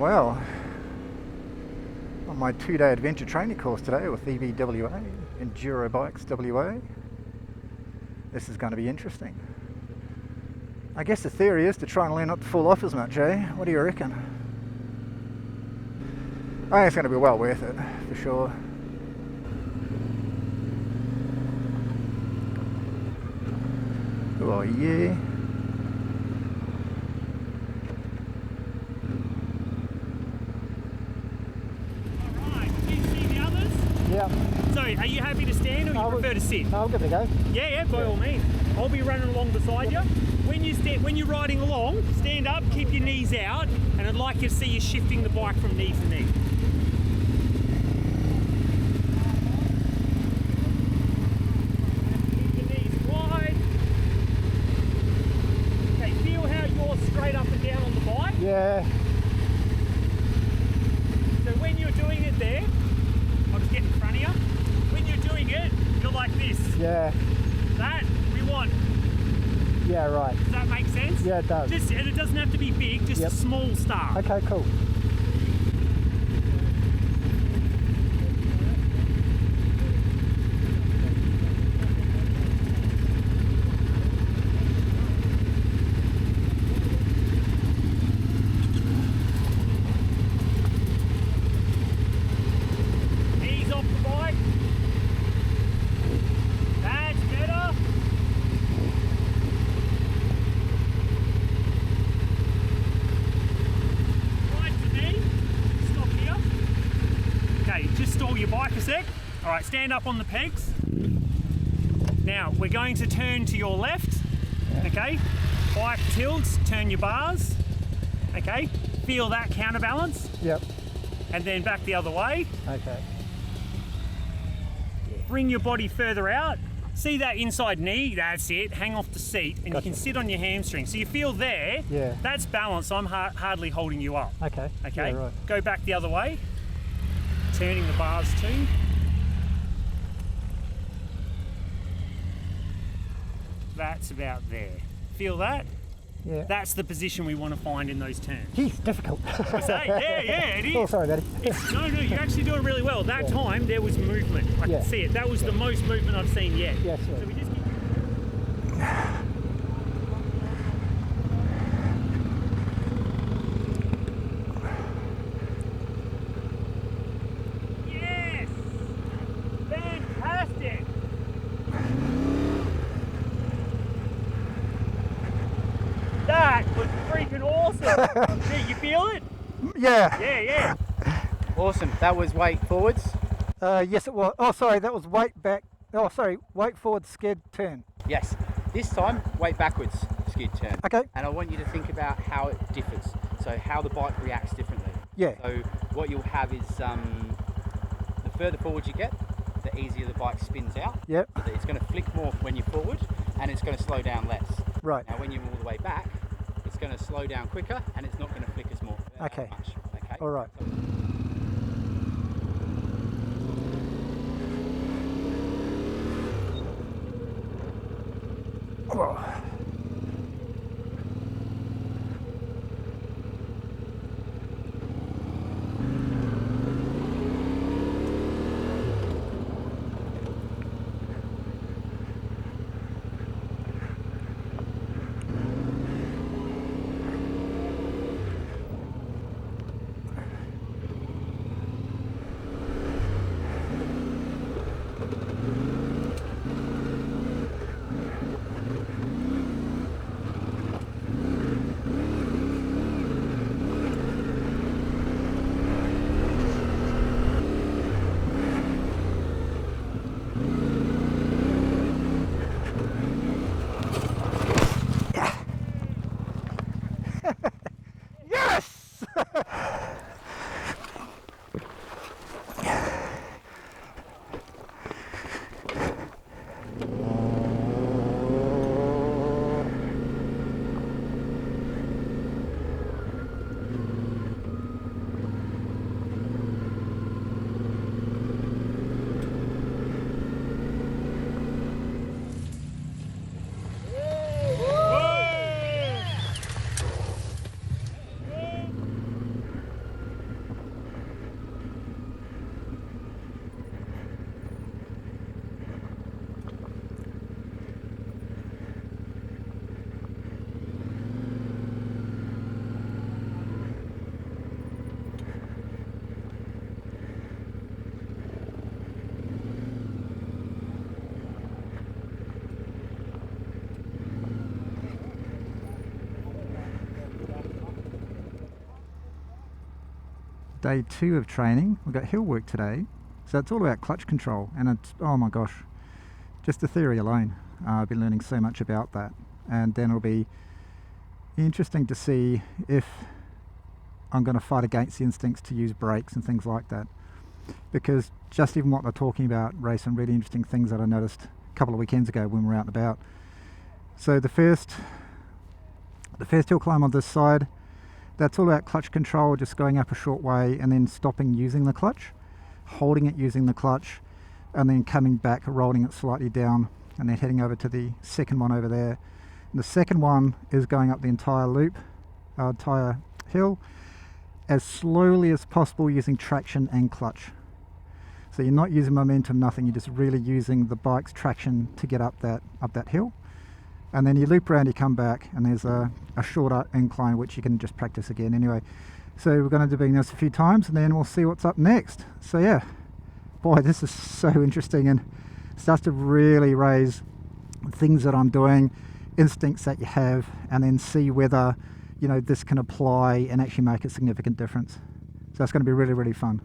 Well, on my 2-day adventure training course today with EBWA, Enduro Bikes WA, this is going to be interesting. I guess the theory is to try and learn not to fall off as much, eh? What do you reckon? I think it's going to be well worth it, for sure. Oh yeah. Yeah. So, are you happy to stand or you prefer to sit? No, I'll give it a go. Yeah, by all means. I'll be running along beside you. When you're riding along, stand up, keep your knees out, and I'd like you to see you shifting the bike from knee to knee. Keep your knees wide. Okay, feel how you're straight up and down on the bike. Yeah. So when you're doing it there, I'll just get in front of you. When you're doing it, you're like this. Yeah. That we want. Yeah, right. Does that make sense? Yeah, it does. And it doesn't have to be big, just a small start. Okay, cool. Ease off the bike. That's better. Right to me. Stop here. Okay, just stall your bike a sec. All right, stand up on the pegs. Now, we're going to turn to your left. Okay, bike tilts, turn your bars. Okay, feel that counterbalance. Yep. And then back the other way. Okay. Bring your body further out. See that inside knee? That's it. Hang off the seat and Gotcha. you can sit on your hamstring. So you feel there, Yeah. that's balance. I'm hardly holding you up. Okay. Okay, Yeah, right. go back the other way. Turning the bars too. That's about there. Feel that? Yeah. That's the position we want to find in those turns. Geez, difficult. Yeah, it is. Oh, sorry, buddy. No, you're actually doing really well. That time there was movement. I can see it. That was the most movement I've seen yet. Yeah, sure. So we just keep... Yes! Fantastic! That was freaking awesome! Gee, you feel it? Yeah. Yeah. Awesome. That was weight forwards. Yes, it was. Oh, sorry, that was weight back. Oh, sorry, weight forward, skid, turn. Yes. This time, weight backwards, skid turn. Okay. And I want you to think about how it differs. So how the bike reacts differently. Yeah. So what you'll have is the further forward you get, the easier the bike spins out. Yep. So it's going to flick more when you're forward, and it's going to slow down less. Right. Now when you're all the way back, it's going to slow down quicker, and it's not going to flick as much. Okay. Okay. All right. Oh. day 2 of training. We've got hill work today, so it's all about clutch control, and it's, oh my gosh, just the theory alone. I've been learning so much about that, and then it'll be interesting to see if I'm going to fight against the instincts to use brakes and things like that, because just even what they're talking about, Ray, some really interesting things that I noticed a couple of weekends ago when we were out and about. So the first hill climb on this side, that's all about clutch control, just going up a short way and then stopping using the clutch, holding it using the clutch, and then coming back, rolling it slightly down, and then heading over to the second one over there. And the second one is going up the entire loop, entire hill, as slowly as possible using traction and clutch. So you're not using momentum, nothing, you're just really using the bike's traction to get up that hill. And then you loop around, you come back, and there's a shorter incline which you can just practice again anyway. So we're going to be doing this a few times, and then we'll see what's up next. So yeah, boy, this is so interesting, and starts to really raise things that I'm doing, instincts that you have, and then see whether, you know, this can apply and actually make a significant difference. So it's going to be really, really fun.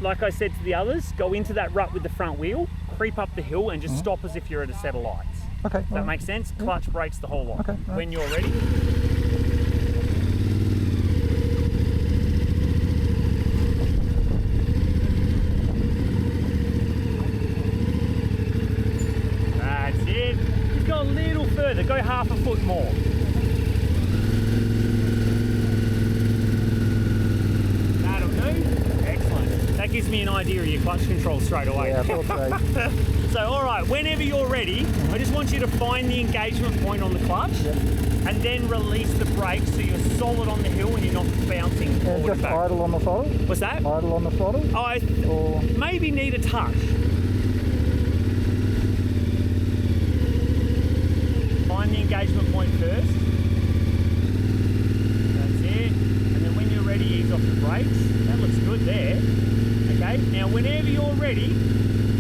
Like I said to the others, go into that rut with the front wheel, creep up the hill, and just stop as if you're at a set of lights. Okay. Does that make sense? Clutch, brakes, the whole lot. Okay. When you're ready. That's it. Just go a little further. Go half a foot more. That'll do. Excellent. That gives me an idea of your clutch control straight away. Yeah, I thought so. So, all right, whenever you're ready, I just want you to find the engagement point on the clutch, and then release the brakes so you're solid on the hill and you're not bouncing And forward and just back. idle on the throttle? What's that? Idle on the throttle? I Or maybe need a touch. Find the engagement point first. That's it. And then when you're ready, ease off the brakes. That looks good there. Okay, now whenever you're ready,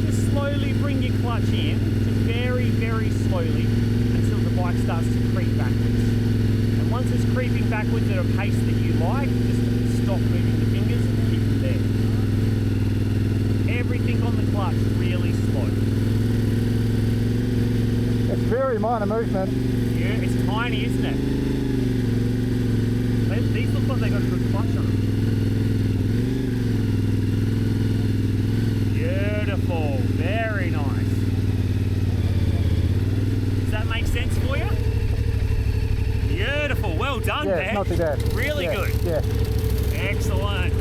just slowly bring your clutch in, just very, very slowly, until the bike starts to creep backwards. And once it's creeping backwards at a pace that you like, just stop moving the fingers and keep them there. Everything on the clutch really slow. it's very minor movement. Yeah, it's tiny, isn't it? These look like they got a good clutch on them. Beautiful, very nice. Does that make sense for you? Beautiful, well done, Yeah, Beck. it's not too bad. Really Yeah, good. Yeah. Excellent.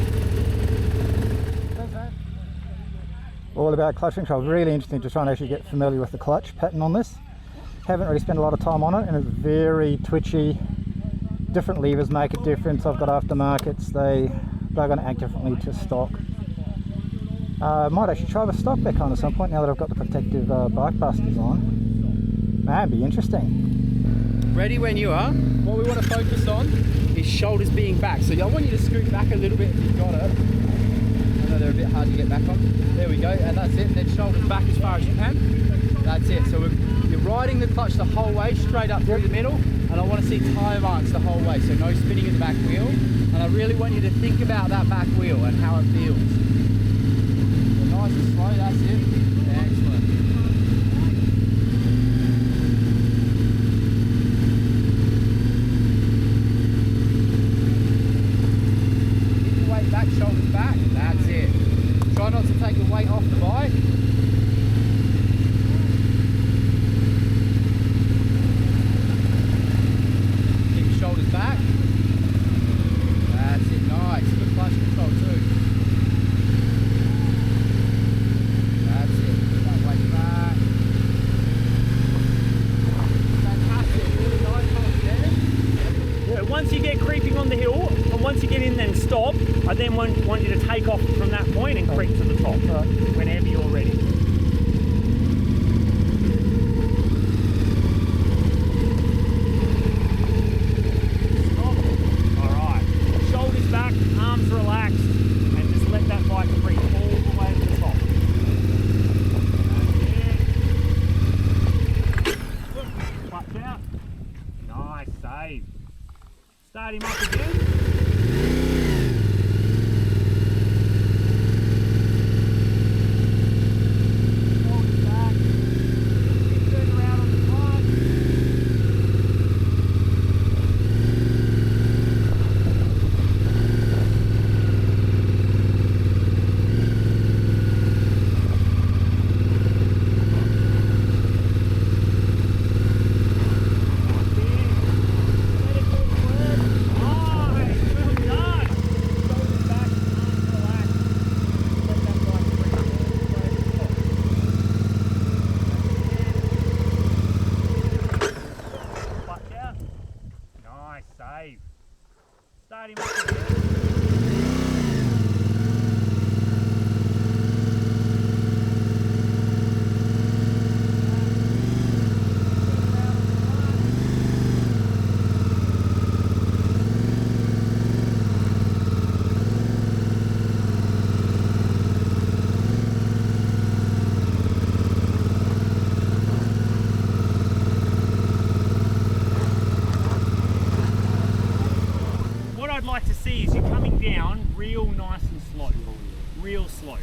Thanks, man. All about clutch control. Really interesting to try and actually get familiar with the clutch pattern on this. Haven't really spent a lot of time on it, and it's very twitchy. Different levers make a difference. I've got aftermarkets, they're going to act differently to stock. Might actually try the stock back on at some point now that I've got the protective bike busters on. Man, be interesting. Ready when you are. What we want to focus on is shoulders being back. So I want you to scoot back a little bit if you've got it. I know they're a bit hard to get back on. There we go, and that's it. Then shoulders back as far as you can. That's it. So you're riding the clutch the whole way, straight up through the middle, and I want to see tyre marks the whole way, so no spinning in the back wheel. And I really want you to think about that back wheel and how it feels. So nice and slow, that's it. Excellent. Keep your weight back, shoulders back, that's it. Try not to take the weight off the bike. Shoulders back. That's it, nice. Good clutch control too. That's it. Put that weight back. Fantastic. Really nice hold there. So once you get creeping on the hill, and once you get in then stop, I then want you to take off from that point and creep to the top, whenever you're ready. Relaxed, and just let that bike creep all the way to the top. That's it. Clutch out. Nice save. Start him up again. Start him up again. What I'd like to see is you coming down real nice and slow, real slow.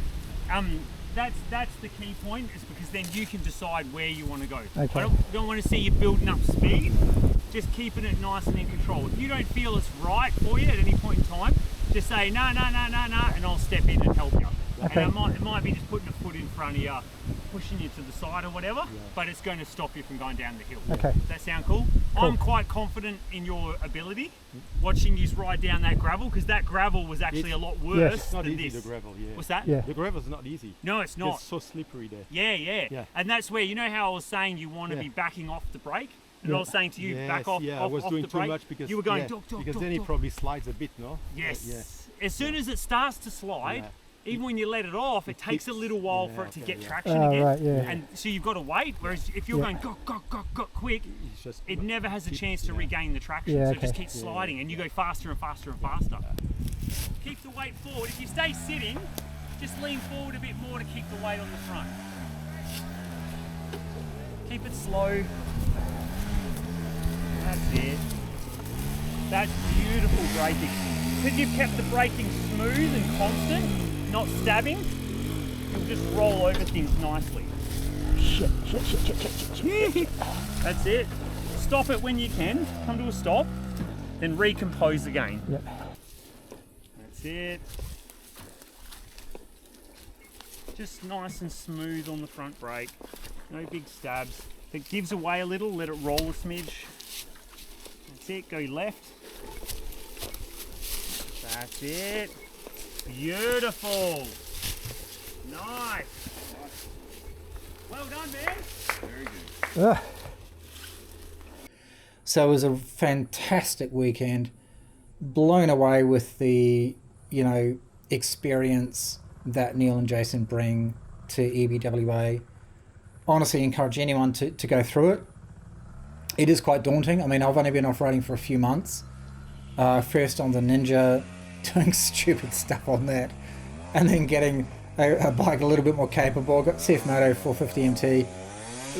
That's the key point, is because then you can decide where you want to go. Okay. I don't want to see you building up speed, just keeping it nice and in control. If you don't feel it's right for you at any point in time, just say no, and I'll step in and help you. Okay. And it might be just putting a foot in front of you, pushing you to the side or whatever, but it's going to stop you from going down the hill. Okay. Does that sound cool? I'm quite confident in your ability, watching you ride down that gravel, because that gravel was actually a lot worse Yes. It's not than easy, this. the gravel, yeah. What's that? Yeah. The gravel's not easy. No, it's not. It's so slippery there. Yeah. And that's where, you know how I was saying you want to be backing off the brake? And I was saying to you, back off, I off, was off doing the too brake. much because You were going, yeah, duck, duck, because duck, then it duck. probably slides a bit, no? Yes. As soon as it starts to slide, even when you let it off, it takes a little while for it to get traction again. Right, yeah. And so you've got to wait. Whereas if you're going go quick, It's just it never has a chance to regain the traction. Yeah, so it just okay. keeps sliding, and you go faster and faster and faster. Keep the weight forward. If you stay sitting, just lean forward a bit more to keep the weight on the front. Keep it slow. That's it. That's beautiful braking. Because you've kept the braking smooth and constant, not stabbing, you'll just roll over things nicely. Shit. That's it. Stop it when you can, come to a stop, then recompose again. Yep. That's it. Just nice and smooth on the front brake. No big stabs. If it gives away a little, let it roll a smidge. That's it, go left. That's it. Beautiful. Nice. Well done, man. Very good. So it was a fantastic weekend. Blown away with the, experience that Neil and Jason bring to EBWA. Honestly, encourage anyone to go through it. It is quite daunting. I mean, I've only been off-roading for a few months. First on the Ninja, doing stupid stuff on that, and then getting a bike a little bit more capable. Got CF Moto 450 MT.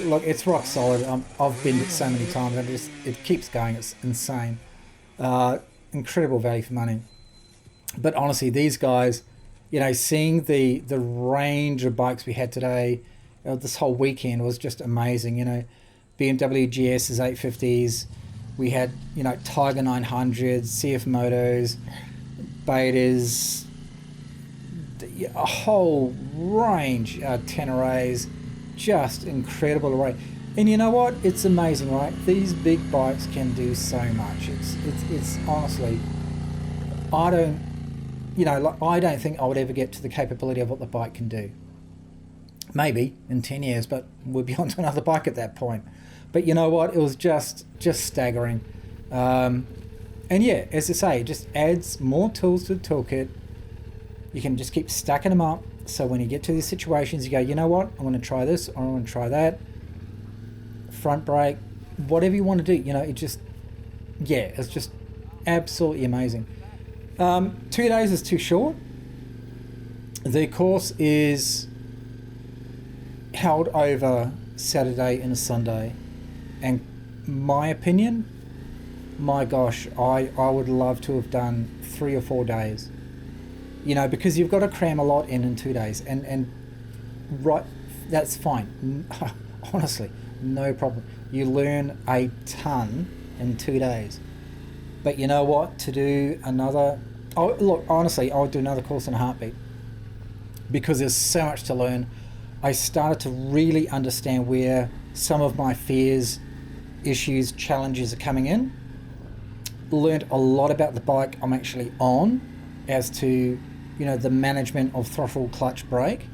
Look, it's rock solid. I've been it so many times, and it keeps going. It's insane. Incredible value for money. But honestly, these guys, seeing the range of bikes we had today, this whole weekend was just amazing. BMW GS's 850s. We had, Tiger 900s, CF Motos, Betas, a whole range of Tenerés, just incredible array. And you know what? It's amazing, right? These big bikes can do so much. It's honestly, I don't think I would ever get to the capability of what the bike can do. Maybe in 10 years, but we'll be onto another bike at that point. But you know what? It was just staggering. And yeah, as I say, it just adds more tools to the toolkit. You can just keep stacking them up. So when you get to these situations, you go, you know what? I want to try this, or I want to try that. Front brake, whatever you want to do. It's just absolutely amazing. 2 days is too short. The course is held over Saturday and Sunday. And my opinion, my gosh, I would love to have done 3 or 4 days. Because you've got to cram a lot in 2 days. And right, that's fine. Honestly, no problem. You learn a ton in 2 days. But you know what? To do another... Oh, look, honestly, I would do another course in a heartbeat. Because there's so much to learn. I started to really understand where some of my fears, issues, challenges are coming in. Learned a lot about the bike I'm actually on, as to the management of throttle, clutch, brake.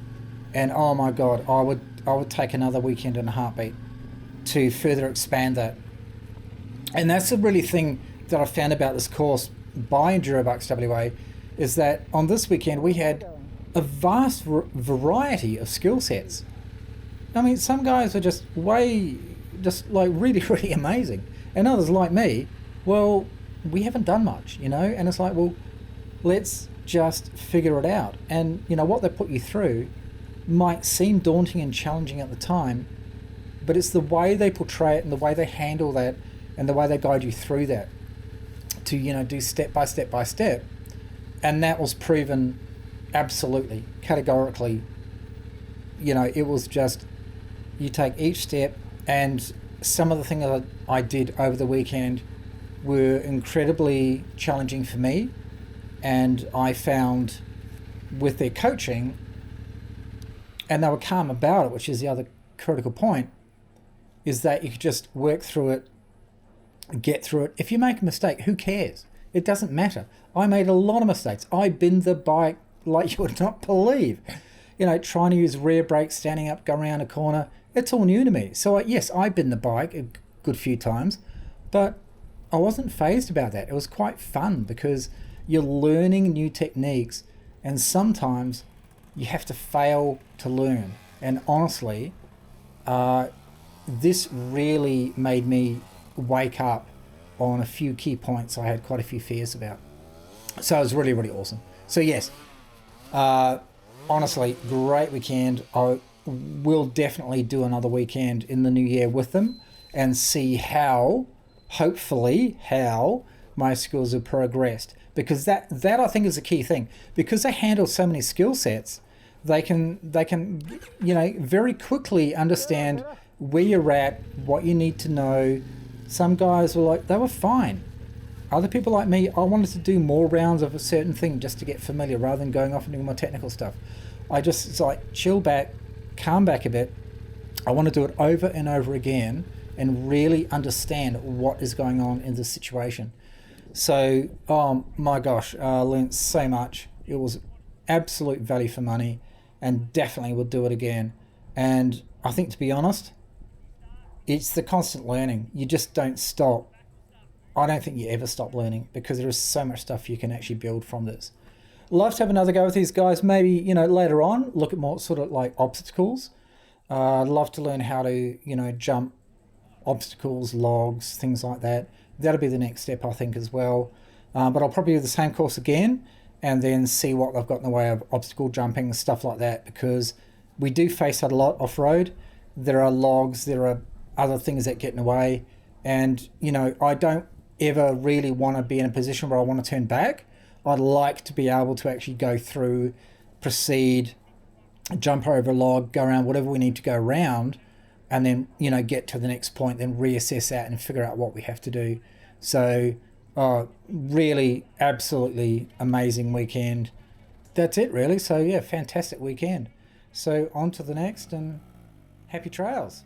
And oh my god, I would take another weekend in a heartbeat to further expand that. And that's the really thing that I found about this course, by Enduro Bikes WA is that on this weekend we had a vast variety of skill sets. I mean, some guys are just really, really amazing. And others like me, well, we haven't done much, you know? And it's like, well, let's just figure it out. And, you know, what they put you through might seem daunting and challenging at the time, but it's the way they portray it and the way they handle that and the way they guide you through that to, you know, do step by step by step. And that was proven absolutely, categorically, you know, it was just, you take each step. And some of the things that I did over the weekend were incredibly challenging for me. And I found with their coaching, and they were calm about it, which is the other critical point, is that you could just work through it, get through it. If you make a mistake, who cares? It doesn't matter. I made a lot of mistakes. I binned the bike like you would not believe. You know, trying to use rear brakes, standing up, going around a corner. It's all new to me. So yes, I binned the bike a good few times, but I wasn't fazed about that. It was quite fun because you're learning new techniques, and sometimes you have to fail to learn. And honestly, this really made me wake up on a few key points I had quite a few fears about. So it was really, really awesome. So yes, honestly, great weekend. I will definitely do another weekend in the new year with them and see how, hopefully, how my skills have progressed. Because that I think is a key thing. Because they handle so many skill sets, they can you know, very quickly understand where you're at, what you need to know. Some guys were like, they were fine. Other people like me, I wanted to do more rounds of a certain thing just to get familiar rather than going off and doing more technical stuff. It's like chill back, calm back a bit. I want to do it over and over again and really understand what is going on in this situation. So, oh my gosh, I learned so much. It was absolute value for money, and definitely would do it again. And I think, to be honest, it's the constant learning. You just don't stop. I don't think you ever stop learning because there is so much stuff you can actually build from this. Love to have another go with these guys. Maybe, you know, later on, look at more sort of like obstacles. I'd love to learn how to, you know, jump obstacles, logs, things like that. That'll be the next step, I think, as well. But I'll probably do the same course again and then see what they've got in the way of obstacle jumping and stuff like that, because we do face that a lot off-road. There are logs, there are other things that get in the way. And, you know, I don't ever really want to be in a position where I want to turn back. I'd like to be able to actually go through, proceed, jump over a log, go around whatever we need to go around, and then, you know, get to the next point, then reassess that and figure out what we have to do. So, really, absolutely amazing weekend. That's it, really. So, yeah, fantastic weekend. So, on to the next, and happy trails.